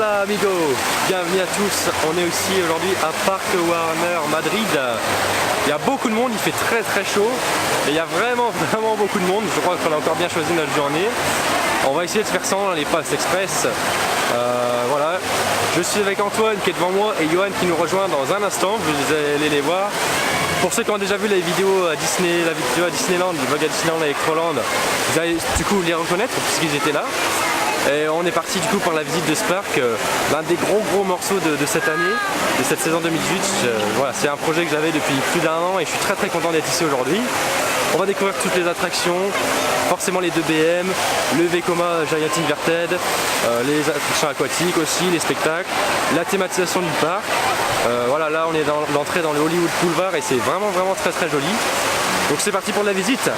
Hola amigo, bienvenue à tous. On est aussi aujourd'hui à Parc Warner Madrid. Il y a beaucoup de monde, il fait très chaud et il y a vraiment beaucoup de monde. Je crois qu'on a encore bien choisi notre journée. On va essayer de faire ça dans les passes express. Voilà, je suis avec Antoine qui est devant moi et Johan qui nous rejoint dans un instant. Vous allez les voir. Pour ceux qui ont déjà vu la vidéo à Disney, la vidéo à Disneyland, le vlog à Disneyland avec Roland, vous allez du coup les reconnaître puisqu'ils étaient là. Et on est parti du coup pour la visite de ce parc, l'un des gros morceaux de cette année, de cette saison 2018. Voilà, c'est un projet que j'avais depuis plus d'un an et je suis très content d'être ici aujourd'hui. On va découvrir toutes les attractions, forcément les 2 BM, le Vekoma Giant Inverted, les attractions aquatiques aussi, les spectacles, la thématisation du parc. Voilà, là on est dans l'entrée dans le Hollywood Boulevard et c'est vraiment très joli. Donc c'est parti pour la visite.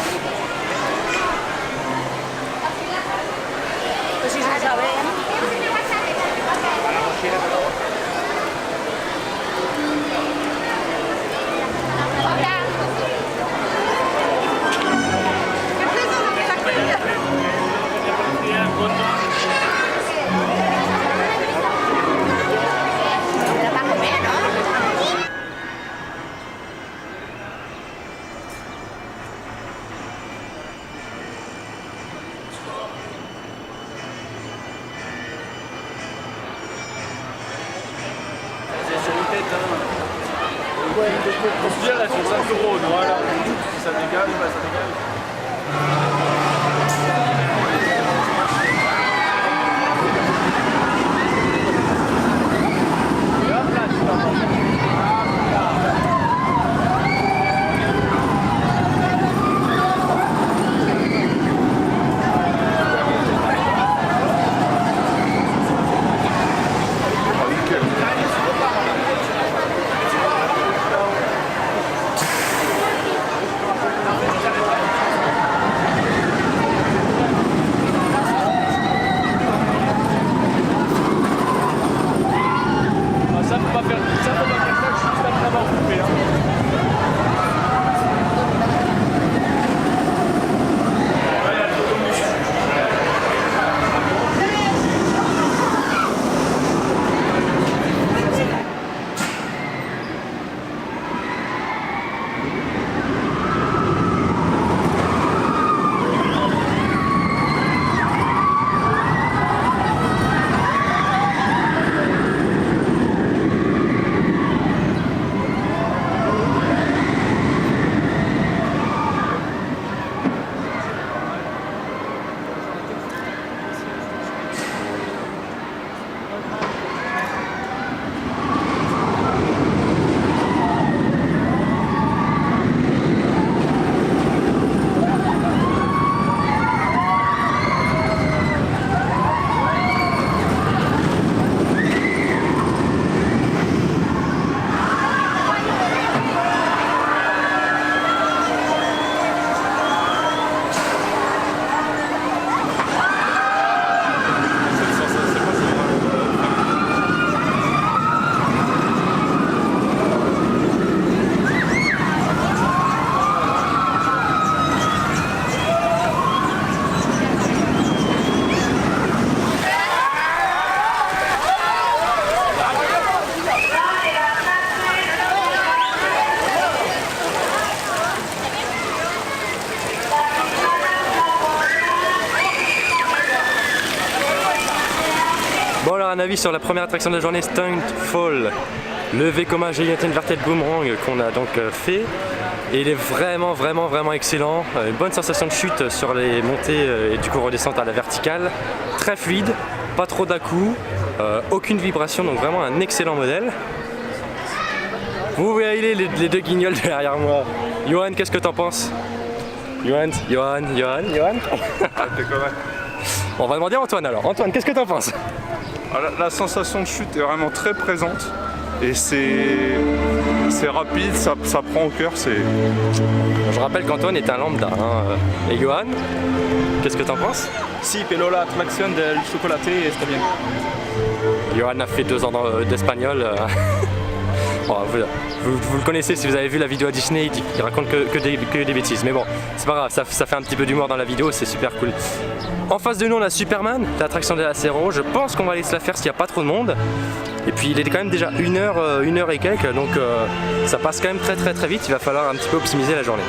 On se dit là sur 5 €, voilà, si ça dégage, bah ça dégage. Bon alors un avis sur la première attraction de la journée, Stuntfall, le Vekoma Giant Inverted Boomerang qu'on a donc fait. Et il est vraiment excellent, une bonne sensation de chute sur les montées et du coup redescente à la verticale, très fluide, pas trop d'à-coups, aucune vibration, donc vraiment un excellent modèle. Vous voyez les 2 guignols derrière moi. Johan, qu'est-ce que t'en penses? Johan On va demander à Antoine alors. Antoine, qu'est-ce que t'en penses? La sensation de chute est vraiment très présente et c'est rapide, ça prend au cœur. Je rappelle qu'Antoine est un lambda. Et Johan, qu'est-ce que t'en penses? Si, pero la atracción del chocolate está bien. Johan a fait 2 ans d'espagnol. Bon, vous le connaissez si vous avez vu la vidéo à Disney, il raconte que des bêtises. Mais bon, c'est pas grave, ça fait un petit peu d'humour dans la vidéo, c'est super cool. En face de nous, on a Superman, l'attraction des Acero. Je pense qu'on va aller se la faire s'il n'y a pas trop de monde. Et puis il est quand même déjà 1 heure et quelques, donc ça passe quand même très vite. Il va falloir un petit peu optimiser la journée.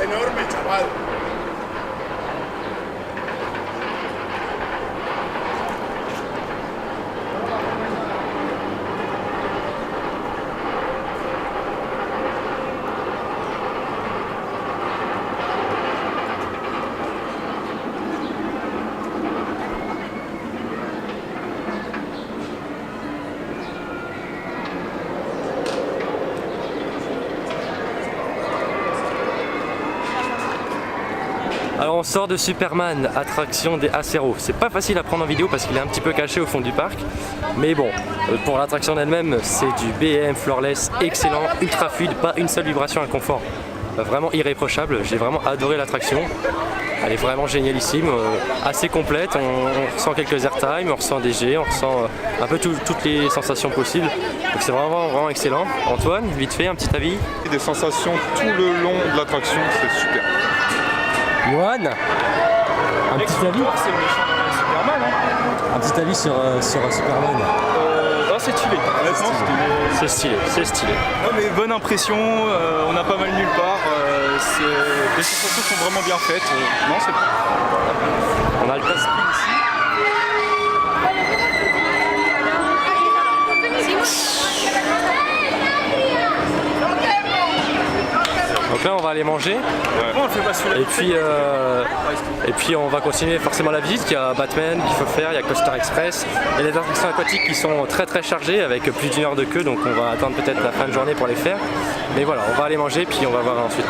Enorme, chaval. Alors on sort de Superman, attraction des Acero. C'est pas facile à prendre en vidéo parce qu'il est un petit peu caché au fond du parc. Mais bon, pour l'attraction elle-même, c'est du BM Floorless excellent, ultra fluide, pas une seule vibration inconfort. Vraiment irréprochable, j'ai vraiment adoré l'attraction. Elle est vraiment génialissime, assez complète, on ressent quelques airtime, on ressent des jets, on ressent un peu toutes les sensations possibles. Donc c'est vraiment excellent. Antoine, vite fait, un petit avis? Des sensations tout le long de l'attraction, c'est super. Johan, un petit avis? C'est Superman, hein. Un petit avis sur Superman? C'est stylé, honnêtement C'est stylé. Non mais bonne impression, on a pas mal nulle part, les sensations sont vraiment bien faites, non c'est bon. On a le taspin ici. Donc là on va aller manger et puis on va continuer forcément la visite. Il y a Batman qu'il faut faire, il y a Coaster Express, il y a des attractions aquatiques qui sont très chargées avec plus d'1 heure de queue, donc on va attendre peut-être la fin de journée pour les faire. Mais voilà, on va aller manger puis on va voir ensuite.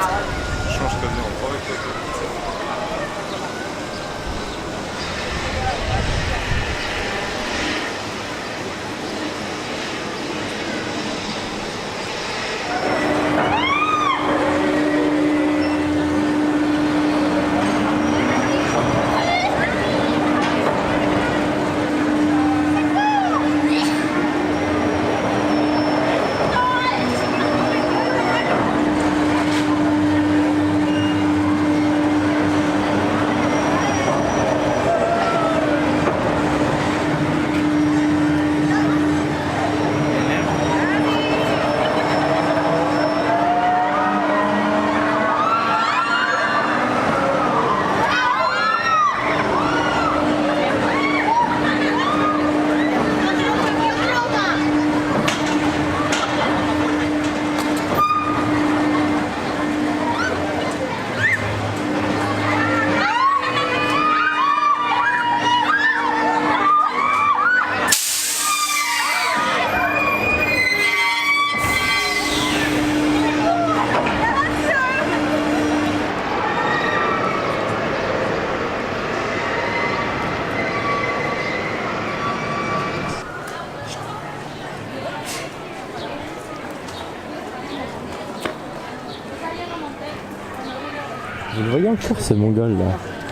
Vous le voyez encore ce mongol là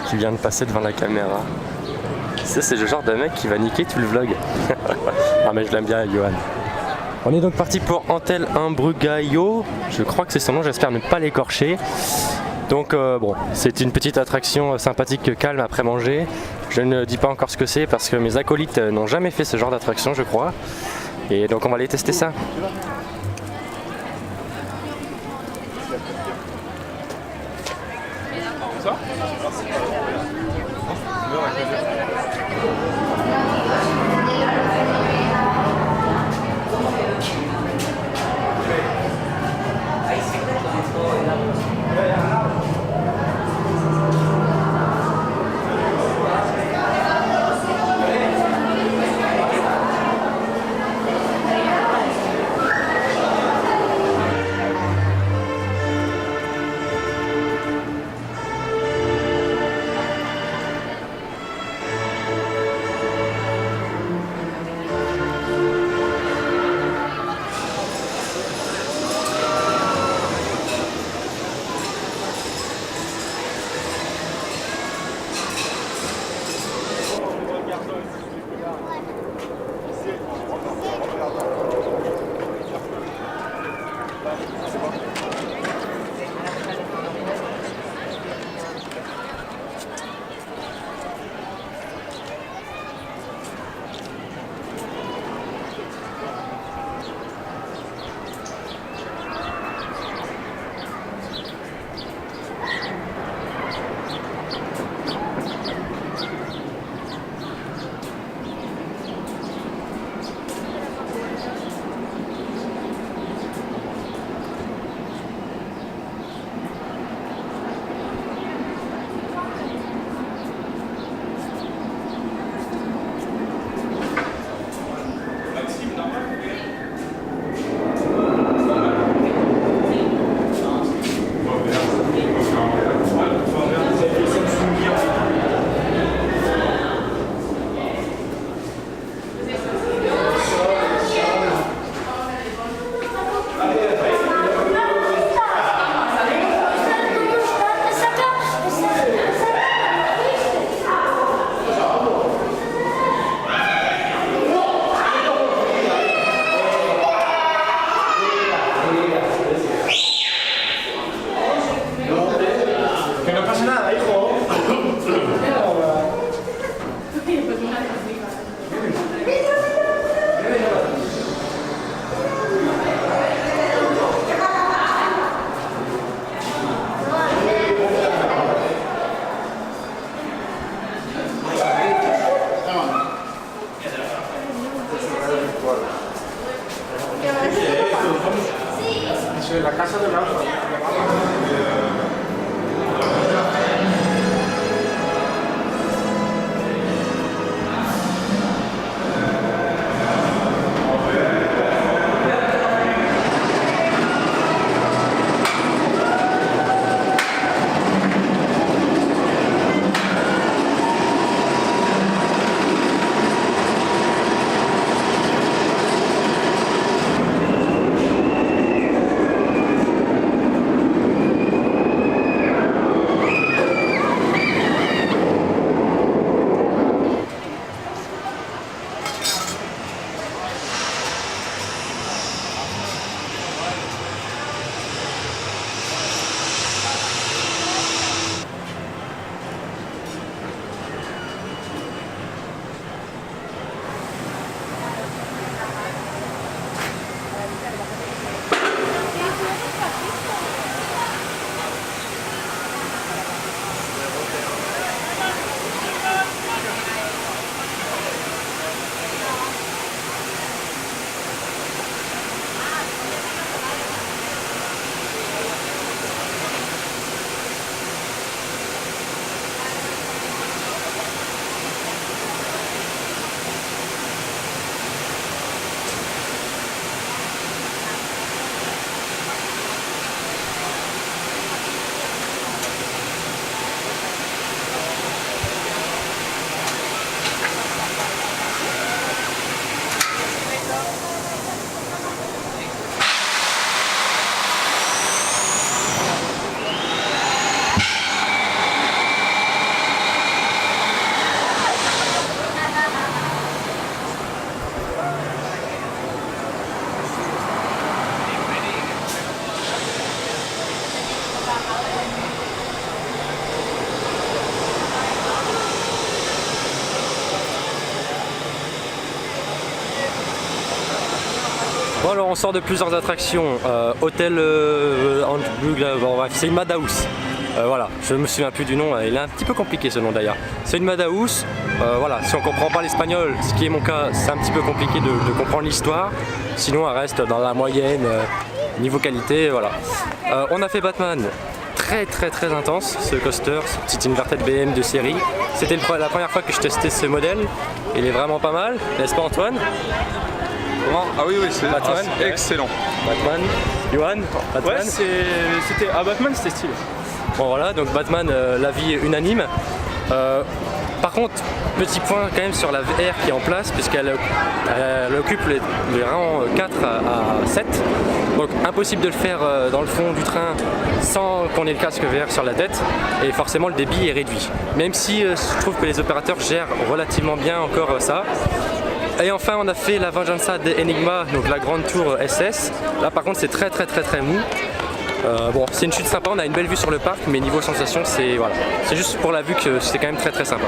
qui vient de passer devant la caméra. Ça c'est le genre de mec qui va niquer tout le vlog. Ah mais je l'aime bien Johan. On est donc parti pour Antel Imbrugayo. Je crois que c'est son nom, j'espère ne pas l'écorcher. Donc bon, c'est une petite attraction sympathique, calme après manger. Je ne dis pas encore ce que c'est parce que mes acolytes n'ont jamais fait ce genre d'attraction je crois. Et donc on va aller tester ça. La casa de Manfred. Bon alors on sort de plusieurs attractions, hôtel, bon, bref, c'est une Madhouse. Voilà, je me souviens plus du nom, il est un petit peu compliqué ce nom d'ailleurs. C'est une Madhouse, voilà, si on comprend pas l'espagnol, ce qui est mon cas, c'est un petit peu compliqué de comprendre l'histoire. Sinon elle reste dans la moyenne, niveau qualité, voilà. On a fait Batman, très intense ce coaster, ce petit inverted BM de série. C'était la première fois que je testais ce modèle, il est vraiment pas mal, n'est-ce pas Antoine? Comment? Ah oui, c'est excellent. Batman, Johan, Batman. Ouais, c'était Batman, c'était stylé. Bon voilà, donc Batman, l'avis unanime. Par contre, petit point quand même sur la VR qui est en place, puisqu'elle occupe les rangs 4 à 7. Donc impossible de le faire dans le fond du train sans qu'on ait le casque VR sur la tête. Et forcément le débit est réduit. Même si je trouve que les opérateurs gèrent relativement bien encore ça. Et enfin on a fait la Venganza de Enigma, donc la grande tour SS. Là par contre c'est très mou. Bon, c'est une chute sympa, on a une belle vue sur le parc, mais niveau sensation, c'est voilà. C'est juste pour la vue que c'est quand même très sympa.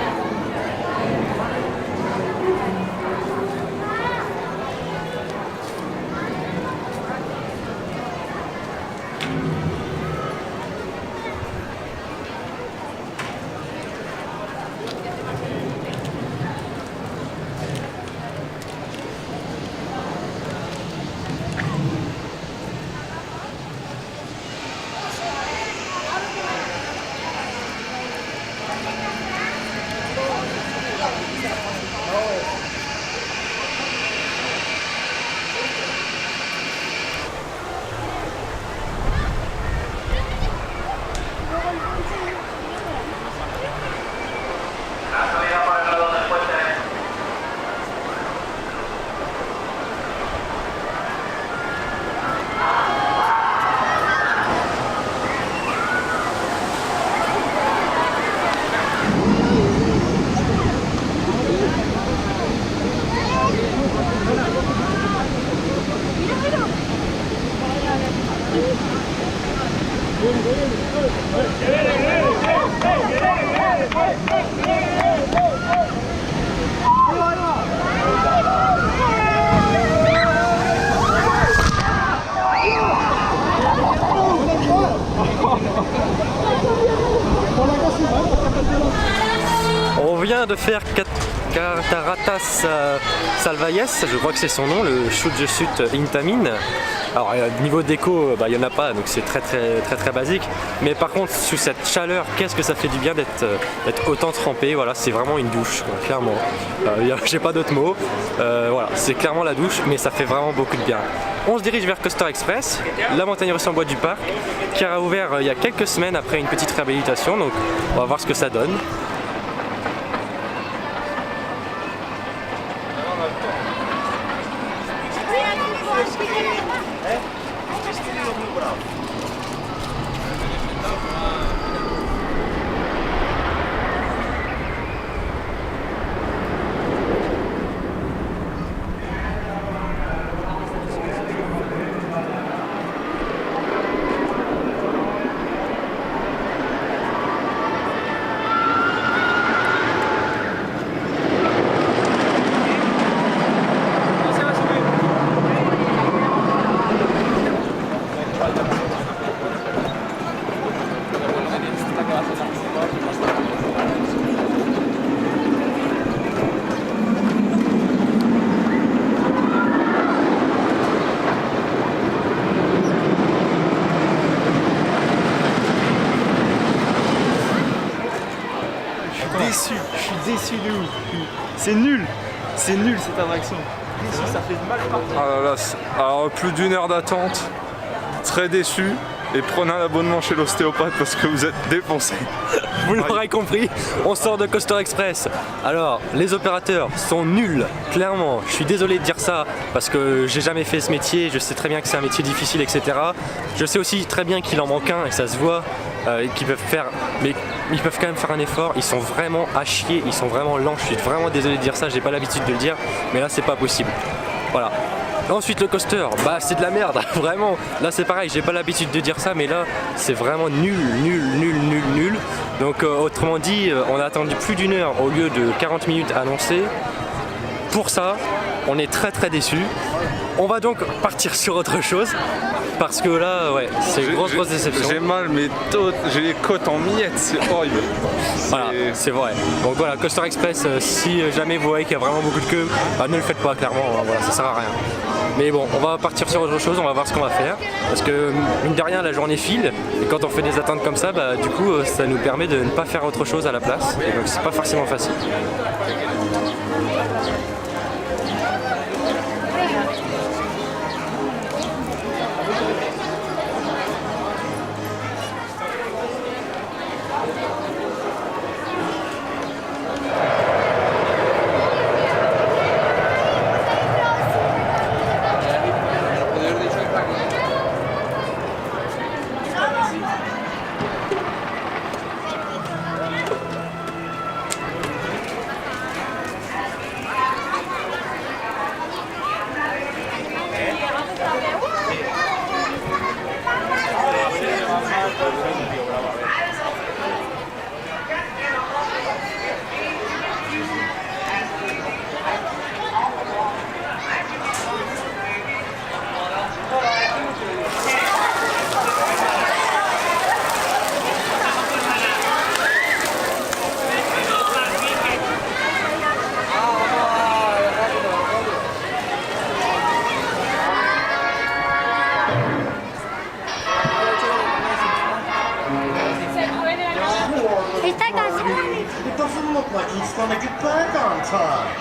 On vient de faire Cataratas Salvalles, je crois que c'est son nom, le shoot de chute Intamin. Alors niveau déco, il n'y en a pas, donc c'est très basique. Mais par contre, sous cette chaleur, qu'est-ce que ça fait du bien d'être autant trempé. Voilà, c'est vraiment une douche, clairement. J'ai pas d'autres mots. Voilà, c'est clairement la douche, mais ça fait vraiment beaucoup de bien. On se dirige vers Coaster Express, la montagne russe en bois du parc, qui a ouvert il y a quelques semaines après une petite réhabilitation. Donc on va voir ce que ça donne. Je suis déçu de ouf. C'est nul cette attraction. Déçu, ça fait mal partout. Ah là là, alors plus d'une heure d'attente, très déçu. Et prenez un abonnement chez l'ostéopathe parce que vous êtes défoncé. Vous l'aurez compris, on sort de Coaster Express. Alors, les opérateurs sont nuls, clairement. Je suis désolé de dire ça parce que j'ai jamais fait ce métier. Je sais très bien que c'est un métier difficile, etc. Je sais aussi très bien qu'il en manque un et ça se voit. Qu'ils peuvent faire, mais ils peuvent quand même faire un effort. Ils sont vraiment à chier, ils sont vraiment lents. Je suis vraiment désolé de dire ça, j'ai pas l'habitude de le dire, mais là c'est pas possible. Voilà. Ensuite le coaster, bah c'est de la merde, vraiment. Là c'est pareil, j'ai pas l'habitude de dire ça, mais là c'est vraiment nul. Donc autrement dit, on a attendu plus d'une heure au lieu de 40 minutes annoncées pour ça. on est très déçus. On va donc partir sur autre chose parce que là, ouais, c'est grosse déception. J'ai mal, mais j'ai les côtes en miettes, c'est horrible. Voilà, c'est vrai. Donc voilà, Coaster Express, si jamais vous voyez qu'il y a vraiment beaucoup de queue, bah, ne le faites pas clairement, voilà, ça sert à rien. Mais bon, on va partir sur autre chose, on va voir ce qu'on va faire. Parce que mine de rien, la journée file, et quand on fait des attentes comme ça, bah, du coup, ça nous permet de ne pas faire autre chose à la place. Et donc c'est pas forcément facile. It doesn't look like he's gonna get back on time.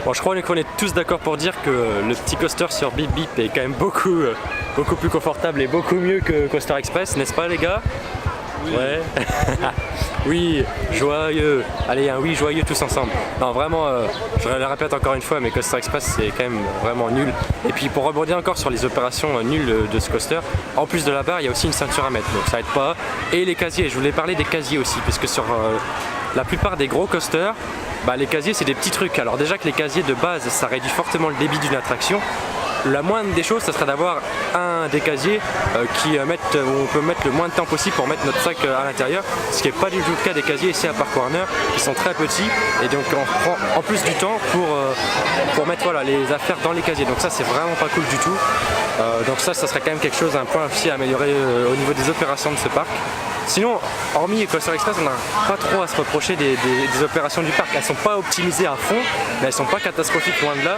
Bon, je crois qu'on est tous d'accord pour dire que le petit coaster sur Bip Bip est quand même beaucoup plus confortable et beaucoup mieux que Coaster Express, n'est-ce pas les gars? Oui. Ouais. Oui, joyeux. Allez, un oui joyeux tous ensemble. Non, vraiment, je le répète encore une fois, mais Coaster Express c'est quand même vraiment nul. Et puis pour rebondir encore sur les opérations nulles de ce coaster, en plus de la barre, il y a aussi une ceinture à mettre, donc ça aide pas. Et les casiers, je voulais parler des casiers aussi, puisque sur la plupart des gros coasters, bah, les casiers c'est des petits trucs. Alors déjà que les casiers de base ça réduit fortement le débit d'une attraction, la moindre des choses ça serait d'avoir un des casiers où on peut mettre le moins de temps possible pour mettre notre sac à l'intérieur, ce qui n'est pas du tout le cas des casiers ici à Park Warner, qui sont très petits et donc on prend en plus du temps pour mettre voilà, les affaires dans les casiers, donc ça c'est vraiment pas cool du tout. Donc ça serait quand même quelque chose, un point aussi à améliorer au niveau des opérations de ce parc. Sinon, hormis Coaster Express, on n'a pas trop à se reprocher des opérations du parc. Elles sont pas optimisées à fond, mais elles sont pas catastrophiques loin de là.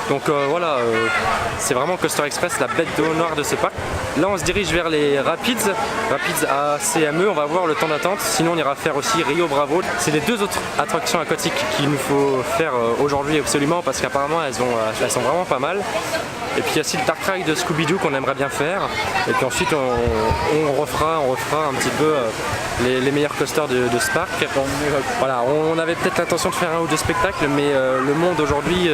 Donc voilà, c'est vraiment Coaster Express la bête de haut noir de ce parc. Là on se dirige vers les Rapids à CME, on va voir le temps d'attente, sinon on ira faire aussi Rio Bravo. C'est les deux autres attractions aquatiques qu'il nous faut faire aujourd'hui absolument parce qu'apparemment elles sont vraiment pas mal. Et puis il y a aussi le Dark Ride de Scooby-Doo qu'on aimerait bien faire. Et puis ensuite on refera un petit peu les meilleurs coasters de ce parc. Voilà, on avait peut-être l'intention de faire un ou deux spectacles, mais le monde aujourd'hui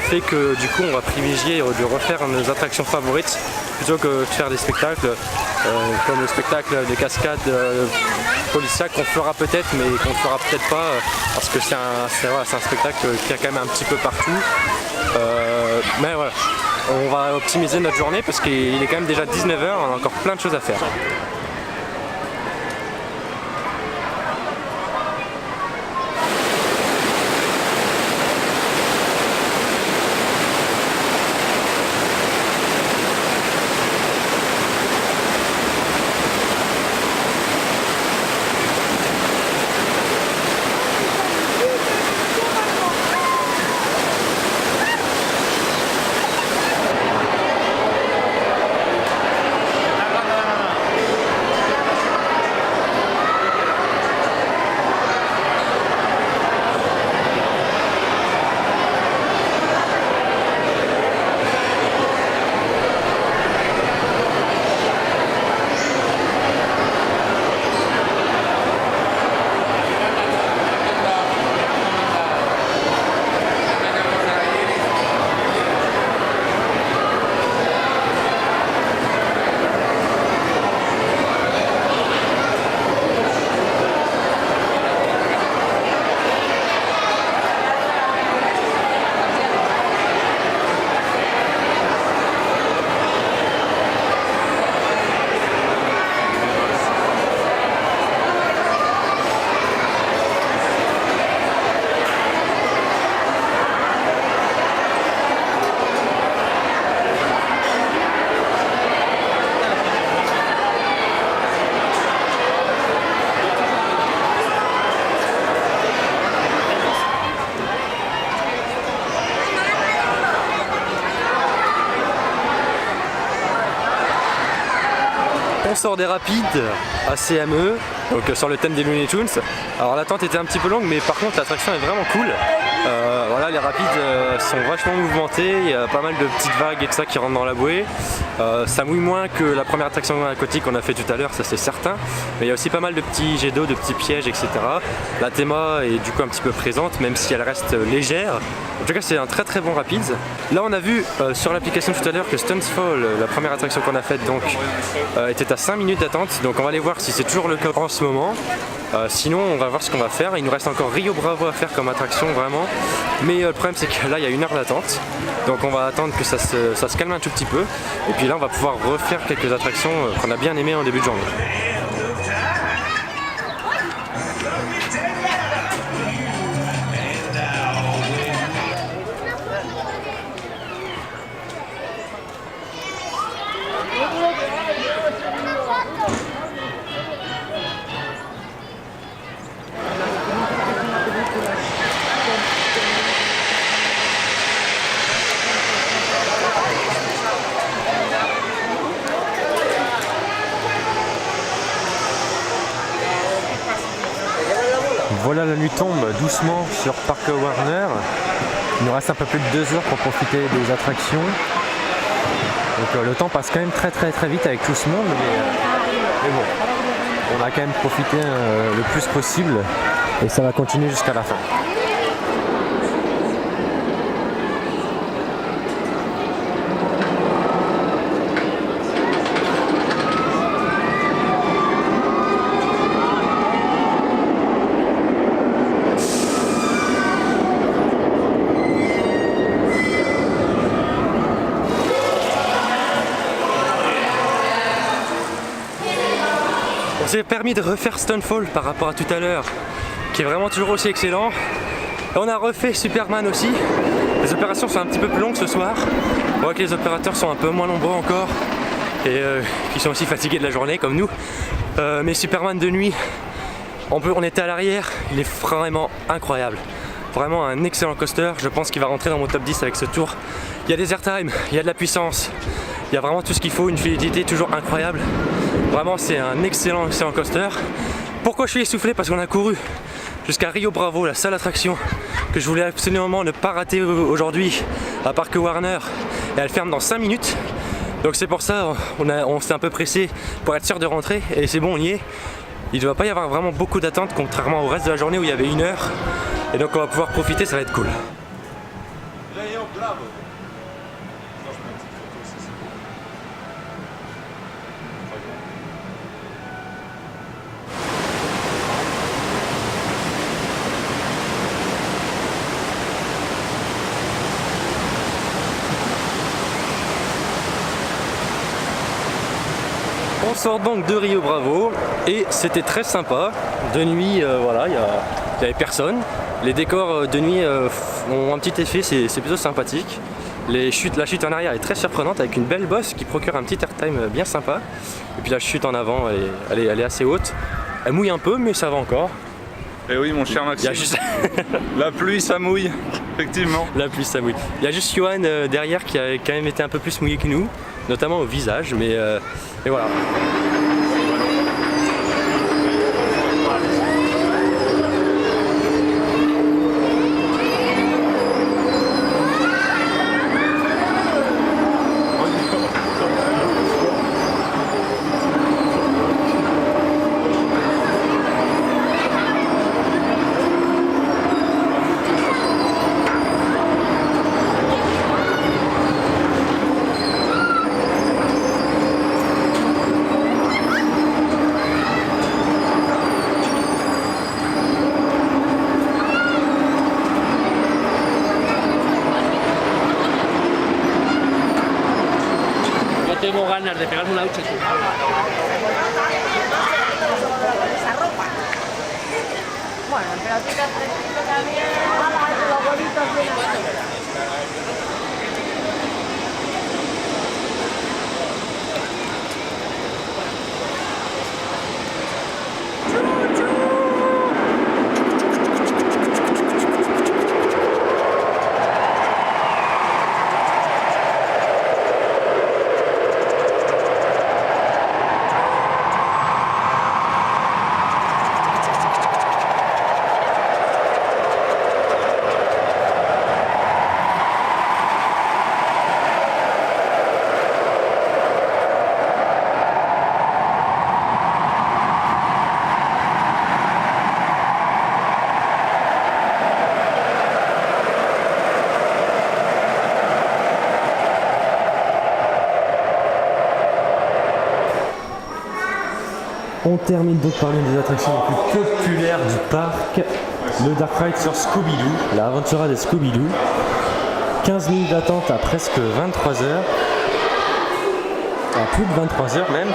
fait que du coup on va privilégier de refaire nos attractions favorites plutôt que de faire des spectacles comme le spectacle de cascade policiaque qu'on fera peut-être, mais qu'on ne fera peut-être pas parce que c'est un spectacle qui a quand même un petit peu partout. Mais voilà, on va optimiser notre journée parce qu'il est quand même déjà 19 h, on a encore plein de choses à faire. On sort des Rapides à CME, donc sur le thème des Looney Tunes. Alors l'attente était un petit peu longue, mais par contre l'attraction est vraiment cool. Voilà, les Rapides sont vachement mouvementés, il y a pas mal de petites vagues et tout ça qui rentrent dans la bouée. Ça mouille moins que la première attraction aquatique qu'on a fait tout à l'heure, ça c'est certain. Mais il y a aussi pas mal de petits jets d'eau, de petits pièges, etc. La théma est du coup un petit peu présente, même si elle reste légère. En tout cas c'est un très très bon Rapids. Là on a vu sur l'application tout à l'heure que Stuntsfall, la première attraction qu'on a faite, donc était à 5 minutes d'attente. Donc on va aller voir si c'est toujours le cas en ce moment. Sinon on va voir ce qu'on va faire. Il nous reste encore Rio Bravo à faire comme attraction vraiment. Mais le problème c'est que là il y a 1 heure d'attente. Donc on va attendre que ça se calme un tout petit peu. Et puis là on va pouvoir refaire quelques attractions qu'on a bien aimées en début de journée. Voilà, la nuit tombe doucement sur Parc Warner. Il nous reste un peu plus de 2 heures pour profiter des attractions. Donc le temps passe quand même très vite avec tout ce monde, mais bon, on a quand même profité le plus possible et ça va continuer jusqu'à la fin. On s'est permis de refaire Stunfall par rapport à tout à l'heure, qui est vraiment toujours aussi excellent. Et on a refait Superman aussi. Les opérations sont un petit peu plus longues ce soir. On voit que les opérateurs sont un peu moins nombreux encore et qui sont aussi fatigués de la journée comme nous. Mais Superman de nuit, on était à l'arrière, il est vraiment incroyable. Vraiment un excellent coaster, je pense qu'il va rentrer dans mon top 10 avec ce tour. Il y a des airtime, il y a de la puissance, Il y a vraiment tout ce qu'il faut, une fluidité toujours incroyable. Vraiment, c'est un excellent coaster. Pourquoi je suis essoufflé? Parce qu'on a couru jusqu'à Rio Bravo, la seule attraction que je voulais absolument ne pas rater aujourd'hui à Parc Warner. Et elle ferme dans 5 minutes. Donc c'est pour ça on s'est un peu pressé pour être sûr de rentrer. Et c'est bon, on y est. Il ne doit pas y avoir vraiment beaucoup d'attente, contrairement au reste de la journée où il y avait 1 heure. Et donc on va pouvoir profiter, ça va être cool. On sort donc de Rio Bravo et c'était très sympa. De nuit, voilà, il n'y avait personne. Les décors de nuit ont un petit effet, c'est plutôt sympathique. La chute en arrière est très surprenante avec une belle bosse qui procure un petit airtime bien sympa. Et puis la chute en avant, elle est assez haute. Elle mouille un peu, mais ça va encore. Et oui, mon cher Maxime, la pluie ça mouille, effectivement. La pluie ça mouille. Il y a juste Johan derrière qui a quand même été un peu plus mouillé que nous, notamment au visage, mais voilà. Tengo ganas de pegarme una ducha. Bueno, pero tú te has crecido también. Hola, los bolitos bien. On termine donc par l'une des attractions les plus populaires du parc, le Dark Ride sur Scooby-Doo, la Aventura de Scooby-Doo. 15 minutes d'attente à presque 23 heures, à plus de 23 heures même.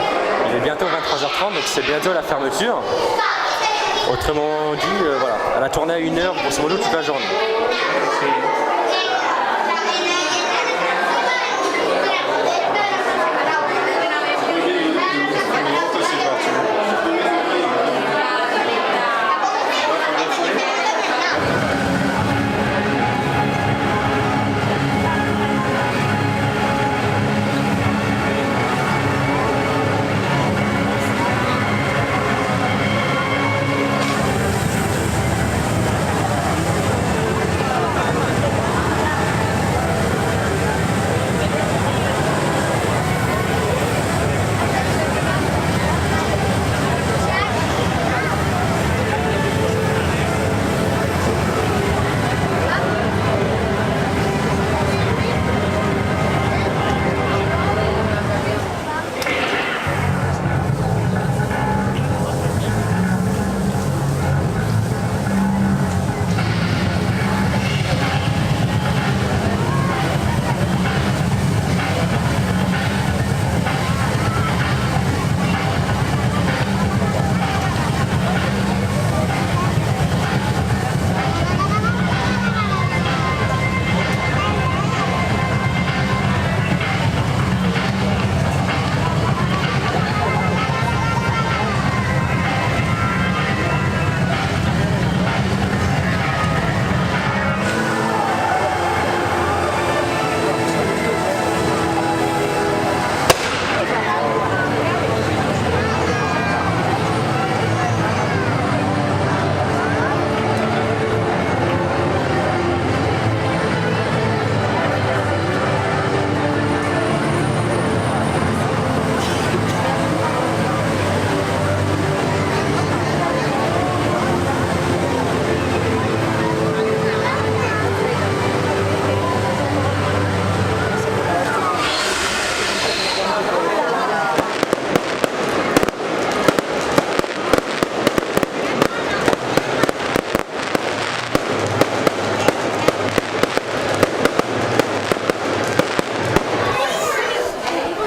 Il est bientôt 23h30, donc c'est bientôt la fermeture. Autrement dit, voilà, elle a tourné à 1 heure grosso modo toute la journée.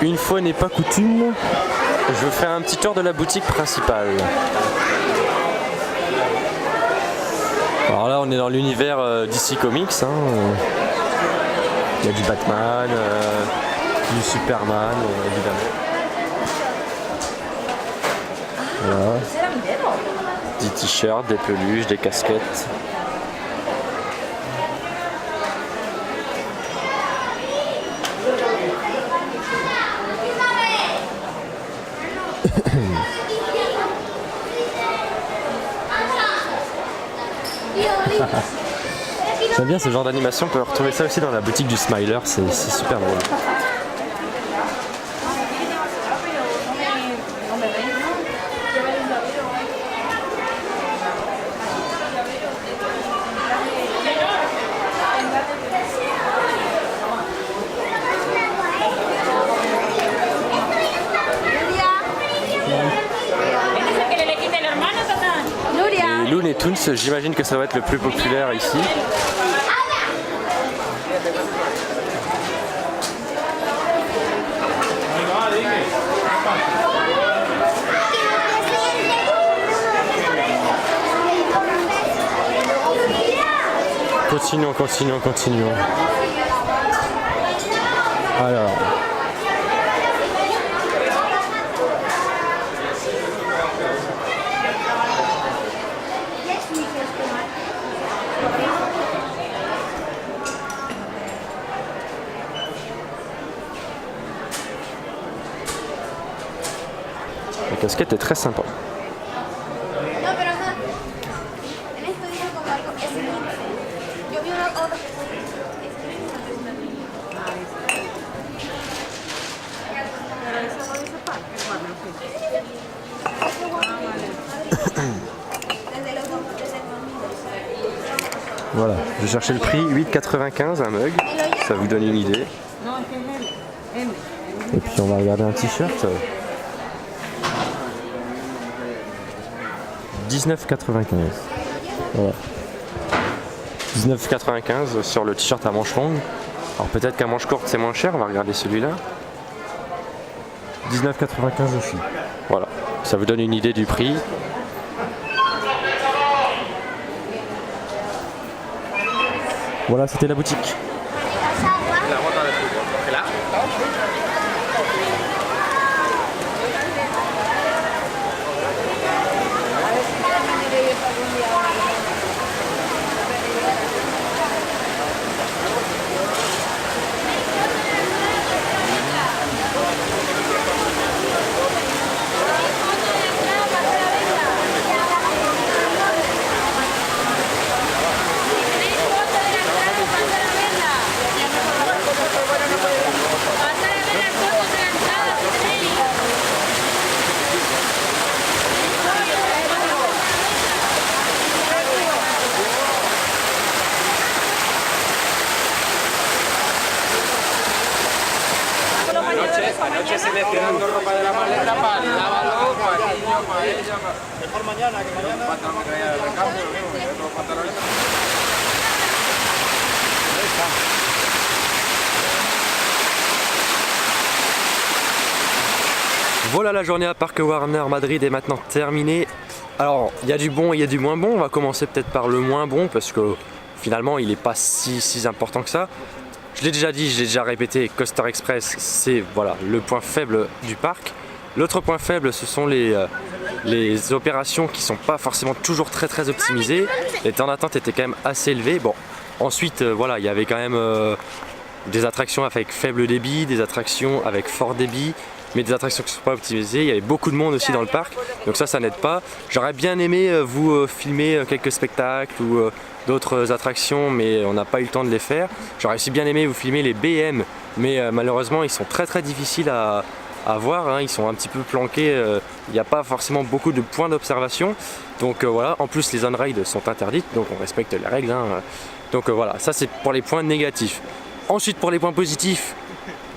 Une fois n'est pas coutume, je fais un petit tour de la boutique principale. Alors là, on est dans l'univers DC Comics. Hein. Il y a du Batman, du Superman, évidemment. Voilà. Des t-shirts, des peluches, des casquettes. J'aime bien ce genre d'animation, on peut retrouver ça aussi dans la boutique du Smiler, c'est super drôle. Les Looney Tunes, j'imagine que ça va être le plus populaire ici. Continuons. Alors. La casquette est très sympa. Voilà, je cherchais le prix, 8,95 un mug, ça vous donne une idée. Et puis on va regarder un t-shirt. 19,95. Voilà. 19,95 sur le t-shirt à manches longues. Alors peut-être qu'à manches courtes c'est moins cher, on va regarder celui-là. 19,95 aussi. Voilà, ça vous donne une idée du prix. Voilà, c'était la boutique. Anoche seleccionando ropa de la maleta para lavarlo, para el niño, para ella, mejor mañana que mañana. Pantalón que vaya de recambio, lo mismo, y otros pantalones. Ahí está. Voilà, la journée à Parc Warner Madrid est maintenant terminée. Alors, il y a du bon et il y a du moins bon. On va commencer peut-être par le moins bon parce que finalement, il n'est pas si important que ça. Je l'ai déjà dit, je l'ai déjà répété, Coaster Express, c'est voilà, le point faible du parc. L'autre point faible, ce sont les opérations qui ne sont pas forcément toujours très optimisées. Les temps d'attente étaient quand même assez élevés. Bon, ensuite, voilà, il y avait quand même des attractions avec faible débit, des attractions avec fort débit, mais des attractions qui ne sont pas optimisées. Il y avait beaucoup de monde aussi dans le parc, donc ça n'aide pas. J'aurais bien aimé vous filmer quelques spectacles ou d'autres attractions, mais on n'a pas eu le temps de les faire. J'aurais aussi bien aimé vous filmer les BM, mais malheureusement ils sont très difficiles à voir, hein. Ils sont un petit peu planqués, il n'y a pas forcément beaucoup de points d'observation, donc voilà. En plus les on-ride sont interdites, donc on respecte les règles, hein. Donc voilà, ça c'est pour les points négatifs. Ensuite pour les points positifs,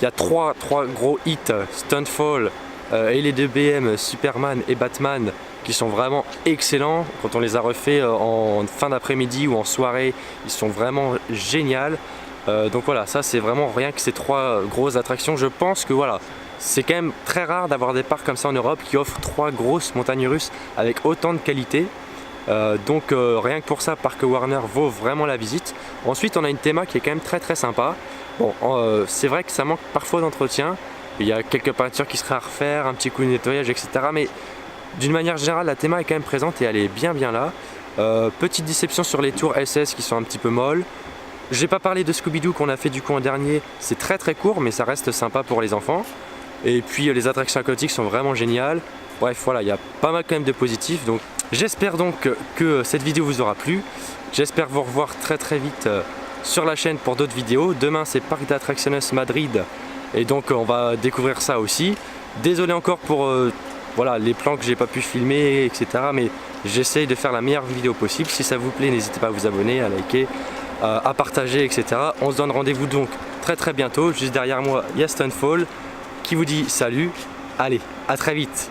il y a trois gros hits, Stuntfall et les deux BM, Superman et Batman, qui sont vraiment excellents. Quand on les a refaits en fin d'après-midi ou en soirée, ils sont vraiment géniaux. Donc voilà, ça c'est vraiment rien que ces trois grosses attractions. Je pense que voilà, C'est quand même très rare d'avoir des parcs comme ça en Europe qui offrent 3 grosses montagnes russes avec autant de qualité. Donc rien que pour ça, Parc Warner vaut vraiment la visite. Ensuite, on a une théma qui est quand même très sympa. Bon, c'est vrai que ça manque parfois d'entretien. Il y a quelques peintures qui seraient à refaire, un petit coup de nettoyage, etc. Mais d'une manière générale, la théma est quand même présente et elle est bien là. Petite déception sur les tours SS qui sont un petit peu molles. J'ai pas parlé de Scooby-Doo qu'on a fait du coup en dernier. C'est très court, mais ça reste sympa pour les enfants. Et puis les attractions aquatiques sont vraiment géniales. Bref, voilà, il y a pas mal quand même de positifs. Donc j'espère donc que cette vidéo vous aura plu. J'espère vous revoir très vite sur la chaîne pour d'autres vidéos. Demain c'est Parc d'Attracciones Madrid et donc on va découvrir ça aussi. Désolé encore pour voilà, les plans que j'ai pas pu filmer, etc. Mais j'essaye de faire la meilleure vidéo possible. Si ça vous plaît, n'hésitez pas à vous abonner, à liker, à partager, etc. On se donne rendez-vous donc très bientôt. Juste derrière moi, il y a Stunfall qui vous dit salut. Allez, à très vite.